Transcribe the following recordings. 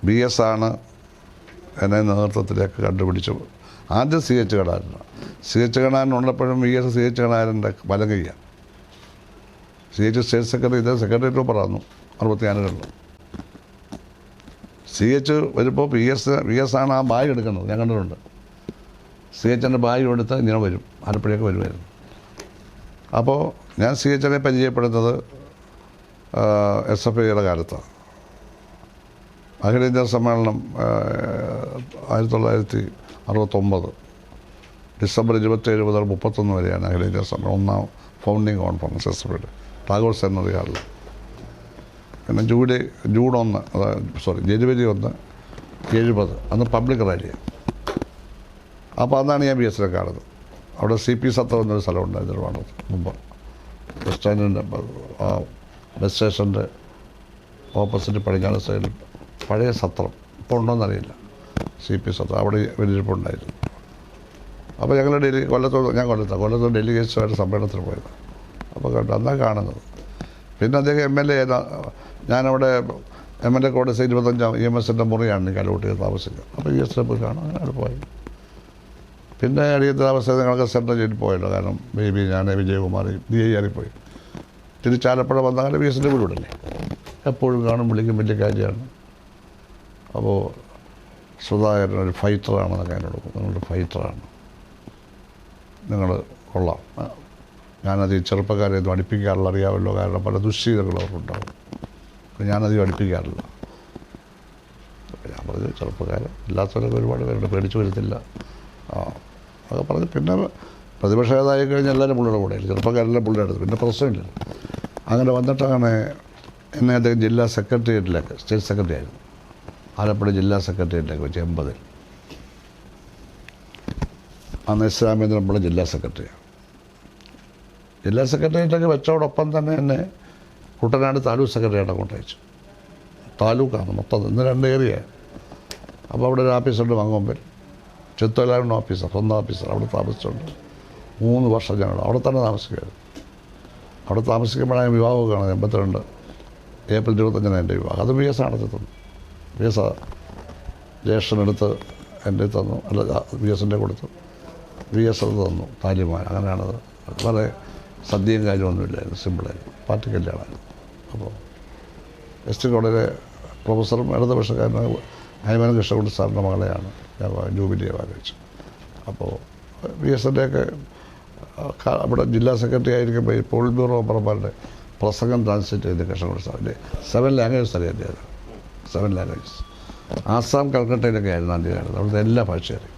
B S ആണ് എന്നെ നേതൃത്വത്തിലേക്ക് കണ്ടുപിടിച്ചത്. ആദ്യം സി എച്ച് കണാരനാണ്. സി എച്ച് കണാരനുള്ളപ്പോഴും വി എസ് സി എച്ച് കണാരൻ്റെ വലം കയ്യാണ്. സി എച്ച് സ്റ്റേറ്റ് സെക്രട്ടറി, ഇത് സെക്രട്ടറി ട്രൂപ്പറായിരുന്നു 64-കളിൽ. സി എച്ച് വരുമ്പോൾ വി എസ് ആണ് ആ ബാഗ് എടുക്കുന്നത്. ഞാൻ കണ്ടിട്ടുണ്ട്. സി എച്ചിൻ്റെ ബാഗ് എടുത്ത് ഇങ്ങനെ വരും, ആലപ്പുഴയൊക്കെ വരുമായിരുന്നു. അപ്പോൾ ഞാൻ സി എച്ചിനെ പരിചയപ്പെടുന്നത് SFIയുടെ കാലത്താണ്. അഖിലേന്ത്യാ സമ്മേളനം 1969 ഡിസംബർ 27 മുതൽ 31 വരെയാണ് അഖിലേന്ത്യാ സമ്മേളനം, ഒന്നാം ഫൗണ്ടിങ് കോൺഫറൻസ് SFIയുടെ ടാഗോർ സെമിനാറി ഹാളിൽ. പിന്നെ ജനുവരി 1, 70 അന്ന് പബ്ലിക് റാലിയാണ്. അപ്പോൾ അന്നാണ് ഞാൻ ബി എസിനെ കാണുന്നത്. അവിടെ CP സത്രം എന്നൊരു സ്ഥലമുണ്ടായിരുന്നു നിർവ്വാണത്ത് മുമ്പ്. ബസ് സ്റ്റാൻഡിൻ്റെ ബസ് സ്റ്റേഷൻ്റെ ഓപ്പോസിറ്റ് പടിഞ്ഞാറ് സൈഡിൽ പഴയ സത്രം, ഇപ്പോൾ ഉണ്ടോയെന്നറിയില്ല, CP സത്രം. അവിടെ വലിയിരിപ്പുണ്ടായിരുന്നു. അപ്പോൾ ഞങ്ങൾ കൊല്ലത്ത് ഡെലിഗേറ്റ്സുമായിട്ട് സമ്മേളനത്തിന് പോയത്. അപ്പോൾ കണ്ടു, അന്നാണ് കാണുന്നത്. പിന്നെ അദ്ദേഹം MLA, ഞാനവിടെ MLA കോടതി 25 EMSൻ്റെ മുറിയാണ് എനിക്ക് അലോട്ട് താമസിക്കുക. അപ്പോൾ ESനെ പോയി കാണാം, അങ്ങനെ പോയി. പിന്നെ അടിയന്തരാവസ്ഥ ഞങ്ങൾക്ക് സെൻട്രൽ ജയിലിൽ പോയല്ലോ. കാരണം ബേബി, ഞാൻ, വിജയകുമാർ DIR പോയി. തിരിച്ചാലപ്പുഴ വന്നാൽ VSൻ്റെ വീട് വിടല്ലേ, എപ്പോഴും കാണും, വിളിക്കും, വലിയ കാര്യമാണ്. അപ്പോൾ സുധാകരൻ ഒരു ഫൈറ്ററാണെന്നൊക്കെ എന്നോട്, നിങ്ങളൊരു ഫൈറ്ററാണ്, നിങ്ങൾ കൊള്ളാം. ഞാനത് ചെറുപ്പക്കാരെയൊന്നും അടുപ്പിക്കാറില്ല, അറിയാമല്ലോ, കാരണം പല ദുശ്ശീലങ്ങൾ അവർക്കുണ്ടാകും. ഞാനധികം അടുപ്പിക്കാറില്ല. ഞാൻ പറഞ്ഞു, ചെറുപ്പക്കാരൻ ഇല്ലാത്തവരൊക്കെ ഒരുപാട് പേരുണ്ട്, പേടിച്ചു വരത്തില്ല അതൊക്കെ പറഞ്ഞ്. പിന്നെ പ്രതിപക്ഷ നേതായി കഴിഞ്ഞാൽ എല്ലാവരും പുള്ളിയുടെ കൂടെ, ചെറുപ്പക്കാരെല്ലാം പുള്ളിയുടെ അടുത്ത്, പിന്നെ പ്രശ്നമില്ല. അങ്ങനെ വന്നിട്ടാണ് എന്നെ അദ്ദേഹം ജില്ലാ സെക്രട്ടേറിയറ്റിലേക്ക്, സ്റ്റേറ്റ് സെക്രട്ടറി ആയിരുന്നു, ആലപ്പുഴ ജില്ലാ സെക്രട്ടേറിയറ്റിലേക്ക് വെച്ച് 80-ൽ. അന്ന് S രാമേന്ദ്രൻപിള്ള ജില്ലാ സെക്രട്ടറിയാണ്. ജില്ലാ സെക്രട്ടേറിയറ്റിലേക്ക് വെച്ചതോടൊപ്പം തന്നെ എന്നെ കുട്ടനാട് താലൂക്ക് സെക്രട്ടറിയായിട്ട് അങ്ങോട്ട് അയച്ചു. താലൂക്കാണ് മൊത്തം, ഇന്ന് 2 ഏരിയ. അപ്പോൾ അവിടെ ഒരു ഓഫീസുണ്ട് മങ്ങോമ്പിൽ, ചെത്തോലാവിൻ്റെ ഓഫീസർ, സ്വന്തം ഓഫീസർ. അവിടെ താമസിച്ചുണ്ട് 3 വർഷം. ഞങ്ങൾ അവിടെ തന്നെ താമസിക്കുകയായിരുന്നു. അവിടെ താമസിക്കുമ്പോഴാണ് വിവാഹമൊക്കെ കാണുന്നത്. 82 ഏപ്രിൽ 25 എൻ്റെ വിവാഹം. അത് VS നടത്തിത്തന്നു. VS ജ്യേഷ്ഠനെടുത്ത് എൻ്റെ തന്നു, അല്ല VSൻ്റെ കൊടുത്തു, VS അത് തന്നു, താലിമാൻ. അങ്ങനെയാണത്. വളരെ സദ്യയും കാര്യമൊന്നുമില്ലായിരുന്നു, സിമ്പിളായിരുന്നു, പാർട്ടി കല്യാണമായിരുന്നു. അപ്പോൾ ST കോളേജിലെ പ്രൊഫസറും ഇടതുപക്ഷക്കാരനായ ഹൈമൻ കൃഷ്ണകുട്ടി സാറിൻ്റെ മകളെയാണ് ഞാൻ ജൂബിലിയെ ആലോചിച്ചു. അപ്പോൾ VSൻ്റെയൊക്കെ അവിടെ ജില്ലാ സെക്രട്ടറി ആയിരിക്കുമ്പോൾ ഈ പോളിറ്റ് ബ്യൂറോ മെമ്പർമാരുടെ പ്രസംഗം ട്രാൻസ്ലേറ്റ് ചെയ്ത് കൃഷ്ണകുട്ടി സാറിൻ്റെ 7 ലാംഗ്വേജസ് അറിയാം. 7 ലാംഗ്വേജസ്. ആസാം, കൽക്കട്ടയിലൊക്കെ ആയിരുന്നു ആദ്യകാലത്ത്, അവിടുത്തെ എല്ലാ ഭാഷയും അറിയും.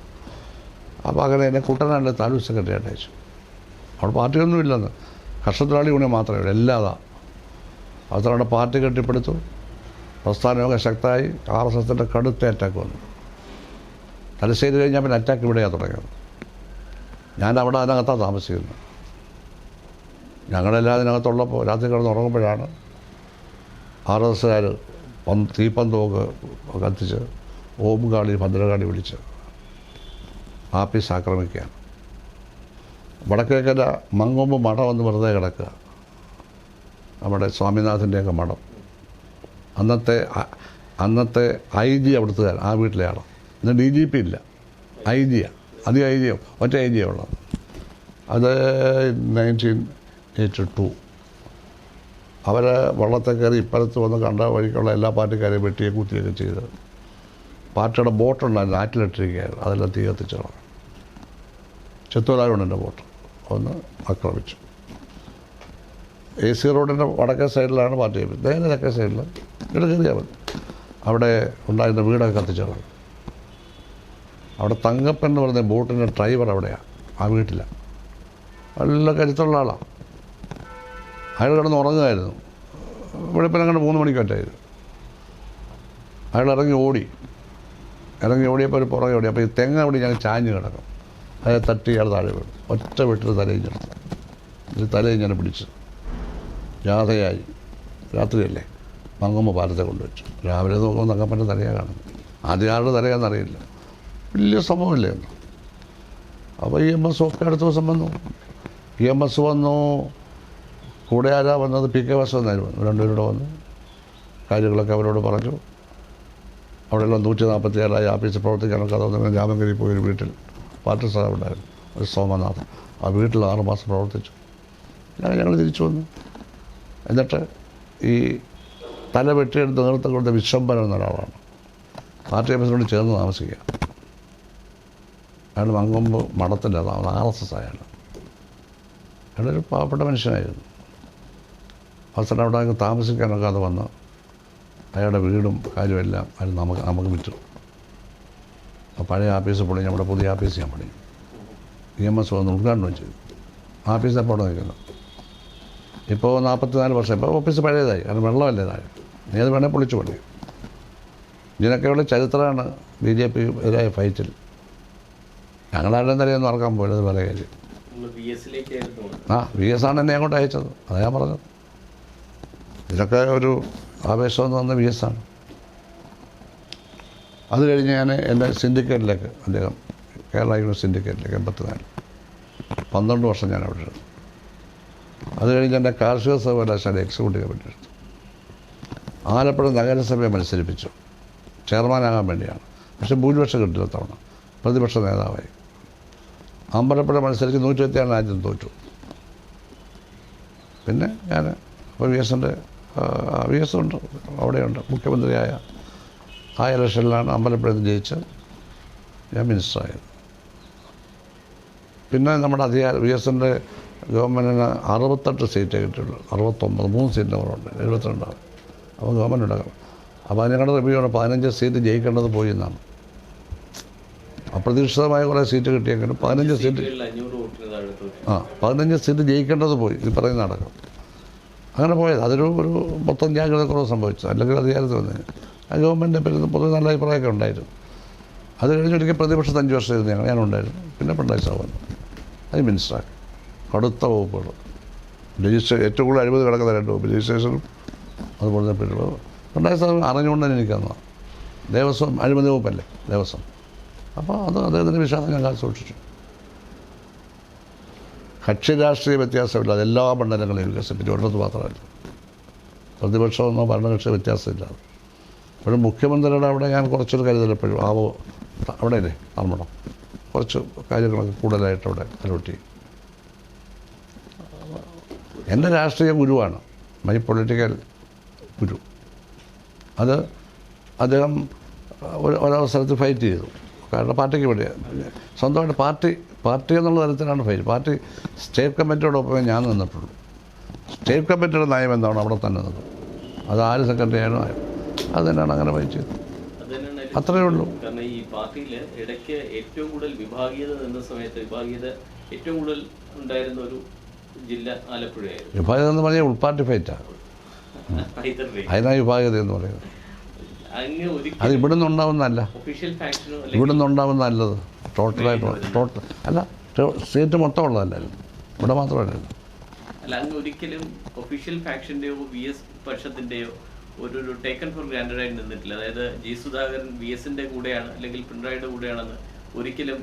അപ്പോൾ അങ്ങനെ എന്നെ കുട്ടനാടിൻ്റെ താലൂക്ക് സെക്രട്ടറി ആയിട്ട് അയച്ചു. അവിടെ പാർട്ടിയൊന്നുമില്ലെന്ന്, കർഷകത്തൊഴിലാളി യൂണിയൻ മാത്രമേ ഉള്ളൂ, എല്ലാതാണ്. അതവിടെ പാർട്ടി കെട്ടിപ്പടുത്തു, പ്രസ്ഥാനമൊക്കെ ശക്തമായി. RSSൻ്റെ കടുത്ത അറ്റാക്ക് വന്നു. തലശ്ശേരി കഴിഞ്ഞാൽ പിന്നെ അറ്റാക്ക് ഇവിടെയാണ് തുടങ്ങിയത്. ഞാൻ അവിടെ അതിനകത്താണ് താമസിക്കുന്നത്. ഞങ്ങളെല്ലാം അതിനകത്തുള്ളപ്പോൾ രാത്രി കിടന്ന് ഉറങ്ങുമ്പോഴാണ് RSSകാർ തീപ്പന്തമൊക്കെ കത്തിച്ച് ഓംകാളി, ഭദ്രകാളി വിളിച്ച് ആഫീസ് ആക്രമിക്കുകയാണ്. വടക്കേക്കര മങ്ങോമ്പ് മഠം വന്ന് വെറുതെ കിടക്കുക, നമ്മുടെ സ്വാമിനാഥൻ്റെയൊക്കെ മഠം. അന്നത്തെ IG അവിടുത്തെ ആ വീട്ടിലെ ആളാണ്. ഇന്ന് DGP ഇല്ല, IG-യാണ്. അധികം IG, ഒറ്റ IG-യാണ് ഉള്ളത്. അത് 1982 അവരെ വള്ളത്തെ കയറി ഇപ്പുറത്ത് വന്ന് കണ്ട വഴിക്കുള്ള എല്ലാ പാർട്ടിക്കാരെയും വെട്ടിയെ കുത്തിയൊക്കെ ചെയ്ത് പാർട്ടിയുടെ ബോട്ടുണ്ടായിരുന്നു, ആറ്റിലിട്ടിരിക്കുകയായിരുന്നു. അതെല്ലാം തീ കത്തിച്ചോളാം. ചെത്തോലായുണ്ട് എൻ്റെ ബോട്ട്, ഒന്ന് ആക്രമിച്ചു. AC റോഡിൻ്റെ വടക്കേ സൈഡിലാണ് പാർട്ടി. നേരെ തെക്കേ സൈഡിൽ ഇവിടെ കയറിയാൽ മതി. അവിടെ ഉണ്ടായിരുന്ന വീടൊക്കെ കത്തിച്ചോളാം. അവിടെ തങ്കപ്പൻ എന്ന് പറഞ്ഞ ബോട്ടിൻ്റെ ഡ്രൈവർ അവിടെയാണ്, ആ വീട്ടിലാണ്. നല്ല കരുത്തുള്ള ആളാണ്. അയാൾ കിടന്ന് ഉറങ്ങുമായിരുന്നു. വെളുപ്പിനെ അങ്ങോട്ട് 3 മണിക്കൊറ്റായിരുന്നു. അയാൾ ഇറങ്ങി ഓടിയപ്പോൾ ഒരു പുറകെ ഓടി. അപ്പോൾ ഈ തെങ്ങ് അവിടെ ഞങ്ങൾ ചാഞ്ഞ് കിടക്കും. അയാൾ തട്ടി ഇയാൾ താഴെ വീണു. ഒറ്റ വീട്ടിൽ തലയിഞ്ഞെടുത്തു. ഇത് തലയിൽ ഞാൻ പിടിച്ചു. ജാഥയായി. രാത്രിയല്ലേ, മങ്ങുമ്പോൾ പാലത്തെ കൊണ്ടുവച്ചു. രാവിലെ നോക്കുമ്പോൾ തങ്കപ്പൻ്റെ തലയാണ് കാണുന്നത്. ആദ്യം ആരുടെ തലയാണെന്നറിയില്ല. വലിയ സംഭവമില്ലേ എന്ന്. അപ്പോൾ EMS ഒക്കെ അടുത്ത ദിവസം വന്നു. EMS വന്നു, കൂടെ ആരാ വന്നത്? പി കെ വാസുദേവൻ വന്നു. രണ്ടുപേരോട് വന്നു, കാര്യങ്ങളൊക്കെ അവരോട് പറഞ്ഞു. അവിടെയെല്ലാം 147 ആഫീസ് പ്രവർത്തിക്കാനൊക്കെ അതൊന്നും രാമങ്കരി പോയൊരു വീട്ടിൽ പാർട്ടി സ്ഥലം ഉണ്ടായിരുന്നു, ഒരു സോമനാഥ്. ആ വീട്ടിൽ 6 മാസം പ്രവർത്തിച്ചു. ഞങ്ങൾ തിരിച്ചു വന്നു. എന്നിട്ട് ഈ തല വെട്ടിയെടുത്ത് നേതൃത്വം കൊടുത്ത വിശ്വംഭരൻ എന്നൊരാളാണ് പാർട്ടി ഓഫീസിനോട് ചേർന്ന് താമസിക്കുക. അയാൾ മങ്കൊമ്പ് മഠത്തിൻ്റെ RSS അയാൾ. അയാളൊരു പാവപ്പെട്ട മനുഷ്യനായിരുന്നു. അവസാനം അവിടെ താമസിക്കാനൊക്കെ അത് വന്ന് അയാളുടെ വീടും കാര്യമെല്ലാം അത് നമുക്ക് വിറ്റു. പഴയ ആഫീസ് പൊളി, നമ്മുടെ പുതിയ ആഫീസ് ഞാൻ പണി EMS വന്ന് ഉദ്ഘാടനം ചെയ്തു. ആഫീസ് അപ്പോൾ അവിടെ നിൽക്കുന്നു. ഇപ്പോൾ 44 വർഷം. ഇപ്പോൾ ഓഫീസ് പഴയതായി, കാരണം വെള്ളമല്ലേ താഴെ. നീ അത് വേണേൽ പൊളിച്ചു പണി. ഇതിനൊക്കെയുള്ള ചരിത്രമാണ് BJP എതിരായ ഫൈറ്റിൽ. ഞങ്ങളാരുടെ നിലയൊന്നും നടക്കാൻ പോയത്. അത് പല കാര്യം. VS ആണ് എന്നെ അങ്ങോട്ട് അയച്ചത്. അതാ ഞാൻ പറഞ്ഞത്. ഇതിനൊക്കെ ഒരു ആവേശം എന്ന് പറഞ്ഞ VS ആണ്. അത് കഴിഞ്ഞ് ഞാൻ എൻ്റെ സിൻഡിക്കേറ്റിലേക്ക്, അദ്ദേഹം കേരള യൂണിവേഴ്സിറ്റി സിൻഡിക്കേറ്റിലേക്ക് 12 വർഷം ഞാൻ അവിടെ ഇരുന്നു. അത് കഴിഞ്ഞ് എൻ്റെ കാർഷിക സർവകലാശാല എക്സിക്യൂട്ടീവ് കമ്മിറ്റി എടുത്തു. ആലപ്പുഴ നഗരസഭയെ മത്സരിപ്പിച്ചു, ചെയർമാനാകാൻ വേണ്ടിയാണ്. പക്ഷേ ഭൂരിപക്ഷം കിട്ടില്ല തവണ. പ്രതിപക്ഷ നേതാവായി. അമ്പലപ്പുഴ മത്സരിച്ച് 127 ആദ്യം തോറ്റു. പിന്നെ ഞാൻ ഇപ്പോൾ VS ഉണ്ട്, അവിടെയുണ്ട്. മുഖ്യമന്ത്രിയായ ആ ഇലക്ഷനിലാണ് അമ്പലപ്പുഴയിൽ നിന്ന് ജയിച്ച് ഞാൻ മിനിസ്റ്ററായത്. പിന്നെ നമ്മുടെ VSൻ്റെ ഗവൺമെൻറ്റിന് 68 സീറ്റേ കിട്ടിയുള്ളൂ. 69, 3 സീറ്റിൻ്റെ കുറവുണ്ട്, 72 ആണ്. അപ്പോൾ ഗവൺമെൻറ് ഉണ്ടാക്കണം. അപ്പോൾ ഞങ്ങളുടെ റിവ്യൂ ആണ് 15 സീറ്റ് ജയിക്കേണ്ടത് പോയി എന്നാണ്. അപ്രതീക്ഷിതമായ കുറേ സീറ്റ് കിട്ടിയെങ്കിലും 15 സീറ്റ് 15 സീറ്റ് ജയിക്കേണ്ടത് പോയി. ഇത് പറയുന്ന നടക്കും. അങ്ങനെ പോയത് അതൊരു മൊത്തം ജാഗ്രത കുറവ് സംഭവിച്ചു. അല്ലെങ്കിൽ അധികാരത്തിൽ വന്നതിന് ആ ഗവൺമെൻറ്റിനെ പറ്റി പൊതുവെ നല്ല അഭിപ്രായമൊക്കെ ഉണ്ടായിരുന്നു. അത് കഴിഞ്ഞൊരിക്കൽ പ്രതിപക്ഷത്ത് 5 വർഷം ഇരുന്ന് ഞാനുണ്ടായിരുന്നു. പിന്നെ പിണറായി സാർ വന്നു, അത് മിനിസ്റ്ററാക്കി. കടുത്ത വകുപ്പുകൾ, ഏറ്റവും കൂടുതൽ അഴിമതി കിടക്കുന്ന 2 വകുപ്പ്, രജിസ്ട്രേഷനും അതുപോലെ തന്നെ പിണറായി സാർ അറിഞ്ഞുകൊണ്ട് തന്നെ എനിക്ക് തന്നതാണ്. ദേവസ്വം അഴിമതി വകുപ്പല്ലേ ദേവസ്വം. അപ്പോൾ അത് അദ്ദേഹത്തിൻ്റെ വിശ്വാസം ഞാൻ കാലത്ത് സൂക്ഷിച്ചു. കക്ഷി രാഷ്ട്രീയ വ്യത്യാസമില്ലാതെ എല്ലാ മണ്ഡലങ്ങളെയും വികസിപ്പിച്ചു. ഒരിടത്ത് മാത്രമല്ല, പ്രതിപക്ഷമൊന്നോ ഭരണകക്ഷി വ്യത്യാസമില്ലാതെ. ഇപ്പോഴും മുഖ്യമന്ത്രിയുടെ അവിടെ ഞാൻ കുറച്ചൊരു കരുതലെപ്പോഴും അവിടെയല്ലേ ധർമ്മടം, കുറച്ച് കാര്യങ്ങളൊക്കെ കൂടുതലായിട്ട് അവിടെ അലോട്ട് ചെയ്യും. എൻ്റെ രാഷ്ട്രീയ ഗുരുവാണ്, മൈ പൊളിറ്റിക്കൽ ഗുരു. അത് അദ്ദേഹം ഒരവസരത്തിൽ ഫൈറ്റ് ചെയ്തു. കാരണം പാർട്ടിക്ക് വേണ്ടിയാണ്. സ്വന്തമായിട്ട് പാർട്ടി എന്നുള്ള തരത്തിലാണ് ഫൈറ്റ്. പാർട്ടി സ്റ്റേറ്റ് കമ്മിറ്റിയോടൊപ്പമേ ഞാൻ നിന്നിട്ടുള്ളൂ. സ്റ്റേറ്റ് കമ്മിറ്റിയുടെ നയം എന്താണ് അവിടെ തന്നെ നിന്നത്. അത് ആര് സെക്രട്ടറി ആയാലും അത് തന്നെയാണ് അങ്ങനെ ഫൈറ്റ് ചെയ്തത്. അത്രയേ ഉള്ളൂ. കാരണം ഈ പാർട്ടിയിൽ ഇടയ്ക്ക് ഏറ്റവും കൂടുതൽ വിഭാഗീയത നിന്ന സമയത്ത് ഏറ്റവും കൂടുതൽ ഉണ്ടായിരുന്ന ഒരു ജില്ല ആലപ്പുഴയായിരുന്നു. വിഭാഗീയത എന്ന് പറഞ്ഞാൽ ഉൾപാർട്ടി ഫൈറ്റാണ്. അതിനാ വിഭാഗീയത എന്ന് പറയുന്നത്. അത് ഇവിടുന്ന് ഉണ്ടാവുന്നതല്ല, ഇവിടുന്ന് ഉണ്ടാവുന്നതല്ലത്. ടോട്ടൽ അല്ല, സ്റ്റേറ്റ് മൊത്തം ഉള്ളതല്ലായിരുന്നു, ഇവിടെ മാത്രമല്ലല്ലോ. അല്ല, അങ്ങ് ഒരിക്കലും ഒഫീഷ്യൽ ഫാക്ഷൻ്റെയോ VS പക്ഷത്തിൻ്റെയോ ഒരു ടേക്കൺ ഫോർ ഗ്രാൻഡഡ് ആയി നിന്നിട്ടില്ല. അതായത് G. സുധാകരൻ VSൻ്റെ കൂടെയാണ് അല്ലെങ്കിൽ പിണറായിയുടെ കൂടെയാണെന്ന് ഒരിക്കലും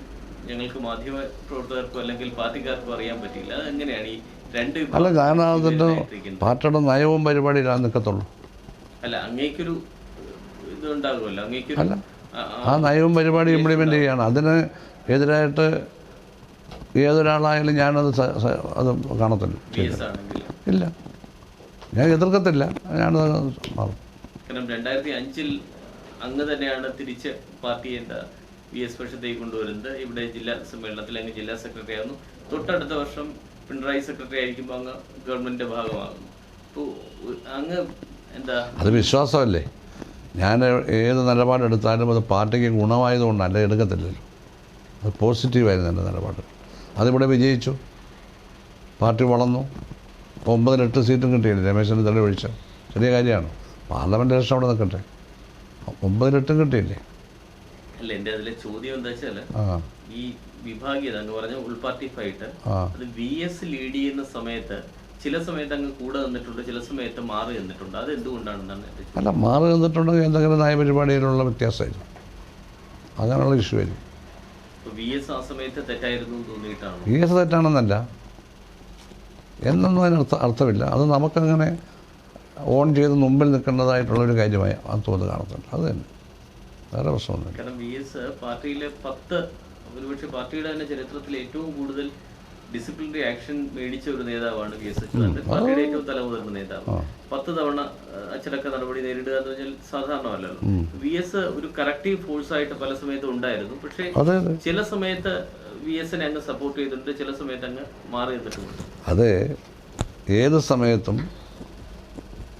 ഞങ്ങൾക്ക് മാധ്യമ പ്രവർത്തകർക്കോ അല്ലെങ്കിൽ പാർട്ടിക്കാർക്കോ അറിയാൻ പറ്റില്ല. അത് എങ്ങനെയാണ് ഈ രണ്ട്? അല്ല, കാരണം അതിൻ്റെ പാർട്ടിയുടെ നയവും പരിപാടിയിലാണ് നിൽക്കത്തുള്ളൂ. അല്ല, അങ്ങേക്കൊരു ഇത് ഉണ്ടാകുമല്ലോ, അങ്ങേക്കൊരു അല്ല, ആ നയവും പരിപാടി ഇംപ്ലിമെൻ്റ് ചെയ്യുകയാണ്. അതിന് എതിരായിട്ട് ഏതൊരാളായാലും ഞാനത് അത് കാണത്തില്ല, ഇല്ല, ഞാൻ എതിർക്കത്തില്ല. ഞാനത് മാറും. കാരണം 2005 അങ്ങ് തന്നെയാണ് തിരിച്ച് പാർട്ടിയെ VS പക്ഷത്തേക്ക് കൊണ്ടുവരുന്നത്. ഇവിടെ ജില്ലാ സമ്മേളനത്തിൽ അങ്ങ് ജില്ലാ സെക്രട്ടറി ആകുന്നു. തൊട്ടടുത്ത വർഷം പിണറായി സെക്രട്ടറി ആയിരിക്കുമ്പോൾ അങ്ങ് ഗവൺമെന്റിന്റെ ഭാഗമാകുന്നു. അപ്പോൾ അങ്ങ് എന്താ, അത് വിശ്വാസമല്ലേ. ഞാൻ ഏത് നിലപാടെടുത്താലും അത് പാർട്ടിക്ക് ഗുണമായതുകൊണ്ടല്ല എടുക്കത്തില്ലല്ലോ. അത് പോസിറ്റീവായിരുന്നു എൻ്റെ നിലപാട്. അതിവിടെ വിജയിച്ചു, പാർട്ടി വളർന്നു. 9-8 സീറ്റും കിട്ടിയില്ല. രമേശിന് തള്ളി ഒഴിച്ച ചെറിയ കാര്യമാണ്. പാർലമെൻറ്റ് ഇലക്ഷൻ അവിടെ നിൽക്കട്ടെ, 9-8 കിട്ടിയില്ലേ. അല്ല, എൻ്റെ അതിലെ ചോദ്യം എന്താ വെച്ചാൽ ഈ വിഭാഗീയത എന്ന് പറഞ്ഞ ഉൾപാർട്ടി ഫൈറ്റ് അത് VS ലീഡ് ചെയ്യുന്ന സമയത്ത് ചില സമയത്ത് അങ്ങ് കൂടെ നിന്നിട്ടുണ്ട്, ചില സമയത്ത് മാറി നിന്നിട്ടുണ്ട്. അത് എന്തുകൊണ്ടാണെന്നാണ്? അല്ല, മാറി നിന്നിട്ടുണ്ടെങ്കിൽ എന്തെങ്കിലും നയപരിപാടിയിലുള്ള വ്യത്യാസമായിരുന്നു, അങ്ങനെയുള്ള ഇഷ്യൂ ആയിരുന്നു. VS ആ സമയത്ത് തെറ്റായിരുന്നു തോന്നിയിട്ടാണ്? VS തെറ്റാണെന്നല്ല, എന്നൊന്നും അതിന് അർത്ഥമില്ല. അത് നമുക്കങ്ങനെ ഓൺ ചെയ്ത് മുമ്പിൽ നിൽക്കേണ്ടതായിട്ടുള്ളൊരു കാര്യമായി അത് തോന്നുന്നു കാണുന്നുണ്ട്. അത് തന്നെ, വേറെ പ്രശ്നമൊന്നുമില്ല. കാരണം VS പാർട്ടിയിലെ 10 ഒരുപക്ഷെ പാർട്ടിയുടെ തന്നെ ചരിത്രത്തിൽ ഏറ്റവും കൂടുതൽ ഡിസിപ്ലിനറി ആക്ഷൻ മേടിച്ച ഒരു നേതാവാണ് VS അച്യുതാനന്ദൻ. പാർട്ടിയുടെ ഏറ്റവും തലമുതിർന്ന നേതാവ്. 10 തവണ അച്ചടക്ക നടപടി നേരിടുക എന്ന് പറഞ്ഞാൽ സാധാരണമല്ലല്ലോ. VS ഒരു കറക്റ്റീവ് ഫോഴ്സ് ആയിട്ട് പല സമയത്തും ഉണ്ടായിരുന്നു. പക്ഷേ ചില സമയത്ത് VSനെ അങ്ങ് സപ്പോർട്ട് ചെയ്തിട്ടുണ്ട്, ചില സമയത്ത് അങ്ങ് മാറി നിന്നിട്ടുണ്ട്. അതെ, ഏത് സമയത്തും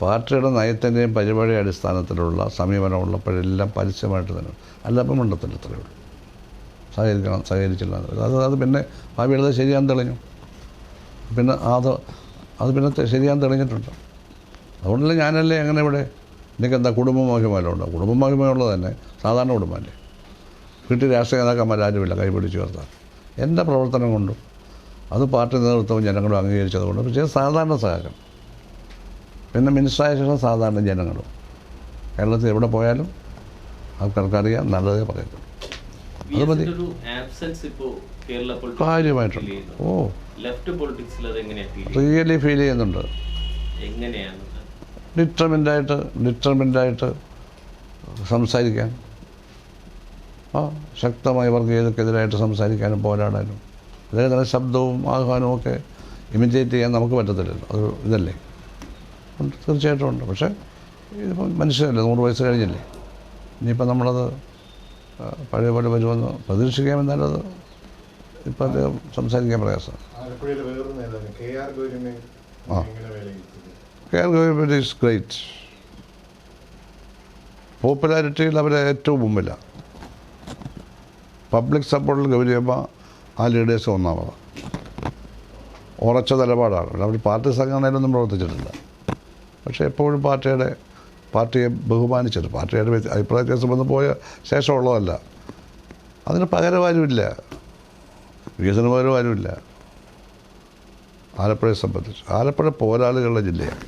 പാർട്ടിയുടെ നയത്തിൻ്റെയും പരിപാടിയുടെ അടിസ്ഥാനത്തിലുള്ള സമീപനം ഉള്ളപ്പോഴെല്ലാം പരസ്യമായിട്ട് തന്നെ, അല്ലപ്പം മണ്ടത്തിൽ ഇത്രയേ ഉള്ളൂ. സഹകരിച്ചില്ല. അത് പിന്നെ ഭാവിയുടെ ശരിയാൻ തെളിഞ്ഞു. പിന്നെ അത് പിന്നെ ശരിയാൻ തെളിഞ്ഞിട്ടുണ്ട്. അതുകൊണ്ടല്ലേ ഞാനല്ലേ അങ്ങനെ ഇവിടെ എനിക്കെന്താ കുടുംബമോഹിമല്ലോ ഉണ്ടോ? കുടുംബമോഹിമയുള്ളത് തന്നെ സാധാരണ കുടുംബമല്ലേ. വീട്ടിൽ രാഷ്ട്രീയ നേതാക്കന്മാരാരുമില്ല കൈപിടിച്ച് ചേർത്താൽ. എൻ്റെ പ്രവർത്തനം കൊണ്ടും അത് പാർട്ടി നേതൃത്വവും ജനങ്ങളും അംഗീകരിച്ചതുകൊണ്ടും പക്ഷേ സാധാരണ സഹകരണം. പിന്നെ മിനിസ്റ്ററായ ശേഷം സാധാരണ ജനങ്ങളും കേരളത്തിൽ എവിടെ പോയാലും ആൾക്കാർക്കറിയാം, നല്ലതേ പറയത്തുള്ളൂ. അത് മതി. കാര്യമായിട്ടുണ്ട്. റിയലി ഫീൽ ചെയ്യുന്നുണ്ട്. ഡിറ്റർമിൻ്റായിട്ട് സംസാരിക്കാൻ, ശക്തമായി വർഗീയതക്കെതിരായിട്ട് സംസാരിക്കാനും പോരാടാനും, അതേ തന്നെ ശബ്ദവും ആഹ്വാനവും ഒക്കെ ഇമിറ്റേറ്റ് ചെയ്യാൻ നമുക്ക് പറ്റത്തില്ലല്ലോ. അത് ഇതല്ലേ, തീർച്ചയായിട്ടും ഉണ്ട്. പക്ഷേ ഇതിപ്പം മനുഷ്യരല്ലേ, 100 വയസ്സ് കഴിഞ്ഞില്ലേ. ഇനിയിപ്പം നമ്മളത് പഴയ പോലെ വരുമെന്ന് പ്രതീക്ഷിക്കാമെന്നാലത് ഇപ്പം അദ്ദേഹം സംസാരിക്കാൻ പ്രയാസമാണ്. KR government is great. പോപ്പുലാരിറ്റിയിൽ അവരെ ഏറ്റവും മുമ്പിലാണ്. പബ്ലിക് സപ്പോർട്ടിൽ ഗൗരിയമ്മ ആ ലീഡേഴ്സ് ഒന്നാമതാണ്. ഉറച്ച നിലപാടാണ്. അവർ പാർട്ടി സംഘടനയിലൊന്നും പ്രവർത്തിച്ചിട്ടില്ല. പക്ഷേ എപ്പോഴും പാർട്ടിയെ ബഹുമാനിച്ചിട്ട്, പാർട്ടിയുടെ അഭിപ്രായ വ്യത്യാസം വന്ന് പോയ ശേഷമുള്ളതല്ല. അതിന് പകരമാരുമില്ല, വികസന പകരമാരുമില്ല. ആലപ്പുഴയെ സംബന്ധിച്ച് ആലപ്പുഴ പോരാളികളുടെ ജില്ലയാണ്.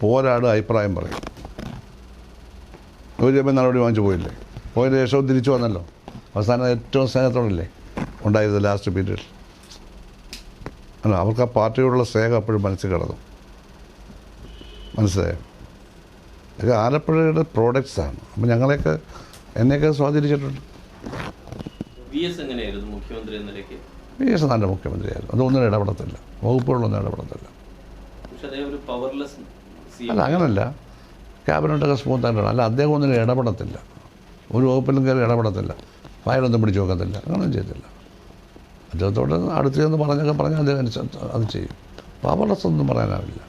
പോരാട് അഭിപ്രായം പറയും. ഗൗരിയമ്മ നടപടി വാങ്ങിച്ചു പോയില്ലേ? പോയതിന് ശേഷവും തിരിച്ചു വന്നല്ലോ. അവസാനം ഏറ്റവും സ്നേഹത്തോടല്ലേ ഉണ്ടായത് ലാസ്റ്റ് പീരീഡിൽ. അല്ല, അവർക്ക് ആ പാർട്ടിയോടുള്ള സ്നേഹം അപ്പോഴും മനസ്സിൽ കിടന്നു. മനസ്സിലായോ? ഇതൊക്കെ ആലപ്പുഴയുടെ പ്രോഡക്റ്റ്സാണ്. അപ്പം എന്നെയൊക്കെ സ്വാധീനിച്ചിട്ടുണ്ട്. VS നല്ല മുഖ്യമന്ത്രിയായിരുന്നു. അതൊന്നും ഇടപെടത്തില്ല, വകുപ്പുകളൊന്നും ഇടപെടത്തില്ല. അല്ല, അങ്ങനല്ല, ക്യാബിനറ്റൊക്കെ സ്മൂത്തായിട്ടാണ്. അല്ല, അദ്ദേഹം ഒന്നിനും ഇടപെടത്തില്ല, ഒരു വകുപ്പിലും കയറി ഇടപെടത്തില്ല, ഫയലൊന്നും പിടിച്ചു നോക്കത്തില്ല, അങ്ങനെയൊന്നും ചെയ്തില്ല. അദ്ദേഹത്തോട് അടുത്ത് ചെന്ന് പറഞ്ഞാൽ അദ്ദേഹം അത് ചെയ്യും. പവർലെസ് ഒന്നും പറയാനാവില്ല.